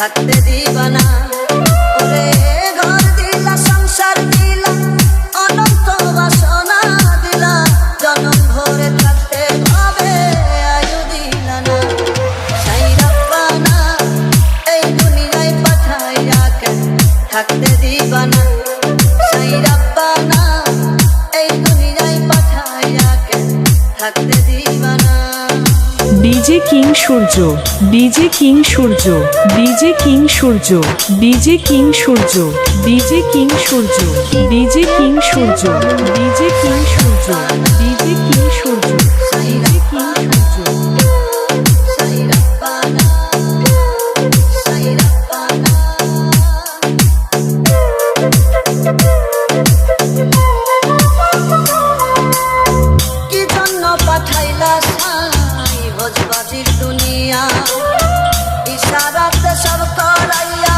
থাকতে দিবা না। ওরে ঘর দিলা সংসার দিলা অনন্ত বাসনা দিলা, জনম ভরে থাকতে ভাবে আয়ু দিলা না। সাইরাব্বা না এই দুনিয়ায় পাঠাইয়া কেন থাকতে দিবা না। সাইরাব্বা না এই দুনিয়ায় পাঠাইয়া কেন থাকতে দিবা না। ডিজে কিং সূর্য, ডিজে কিং সূর্য, ডিজে কিং সূর্য, ডিজে কিং সূর্য, ডিজে কিং সূর্য, ডিজে কিং সূর্য, ডিজে কিং সূর্য, ডিজে কিং সূর্য, ডিজে কিং সূর্য। সাইরাব্বা না সাইরাব্বা না। কি জন্য পাঠাইলা সাই ভোজবাজির দুনিয়া, ইশারাতে সব করাইয়া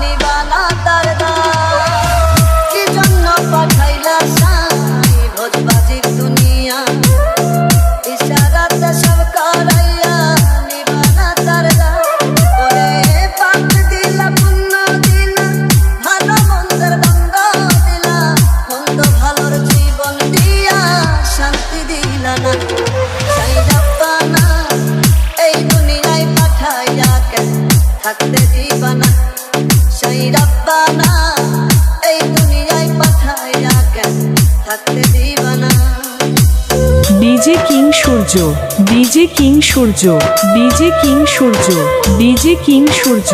নিবানা তার দাম। কি জন্য পাঠাইলা সাই ভোজবাজির দুনিয়া, ইশারাতে সব করাইয়া নিবানা তার দাম। ওরে পাপ দিলা পুণ্য দিলা ভালো মন্দের বন্ধ দিলা, মন্দ ভালোর জীবন দিয়া শান্তি দিলা না। সাইরাব্বা না এই দুনিয়ায় পাঠাইয়া কেন থাকতে দিবা না। সাইরাব্বা না এই দুনিয়ায় পাঠাইয়া কেন থাকতে দিবা না। ডিজে কিং সূর্য, ডিজে কিং সূর্য, ডিজে কিং সূর্য, ডিজে কিং সূর্য,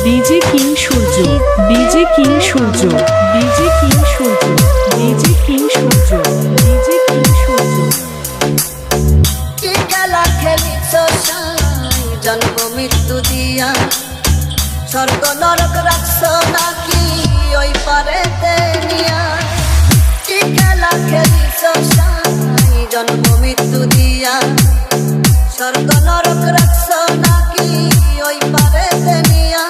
ডিজে কিং সূর্য, ডিজে কিং সূর্য, ডিজে কিং সূর্য, ডিজে কিং সূর্য, ডিজে কিং সূর্য। কি খেলা খেলিছ সাই জন্ম মৃত্যু দিয়া, স্বর্গ নরক রাখছ নাকি ওই পারেতে নিয়া। কি খেলা খেলিছ সাই জন্ম মৃত্যু দিয়া, স্বর্গ নরক রাখছ নাকি ওই পারেতে নিয়া।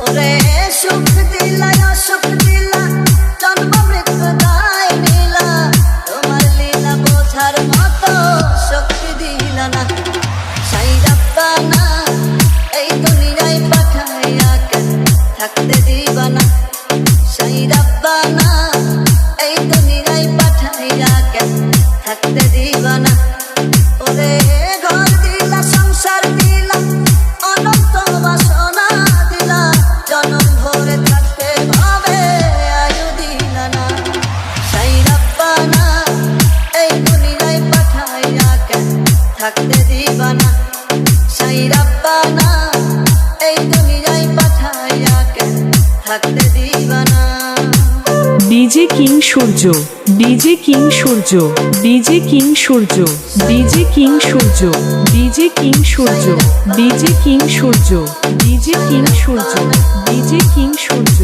ওরে সুখ দিলা অসুখ দিলা জন্ম মৃত্যু দায় নিলা, তোমার লীলা বোঝার মতো শক্তি দিলা না। সাইরাব্বা না এই দুনিয়ায় পাঠাইয়া কেন থাকতে দিবা না। সাইরাব্বা না এই দুনিয়ায় পাঠাইয়া কেন থাকতে দিবা না। ওরে ঘর দিলা সংসার দিলা অনন্ত বাসনা দিলা, জনম ভরে থাকতে ভাবে আয়ু দিলা না। সাইরাব্বা না এই দুনিয়ায় পাঠাইয়া কেন থাকতে দিবা না। সাইরাব্বা না এই দুনিয়ায় পাঠাইয়া কেন থাকতে দিবা না। ডিজে কিং সূর্য, ডিজে কিং সূর্য, ডিজে কিং সূর্য, ডিজে কিং সূর্য, ডিজে কিং সূর্য, ডিজে কিং সূর্য, ডিজে কিং সূর্য, ডিজে কিং সূর্য।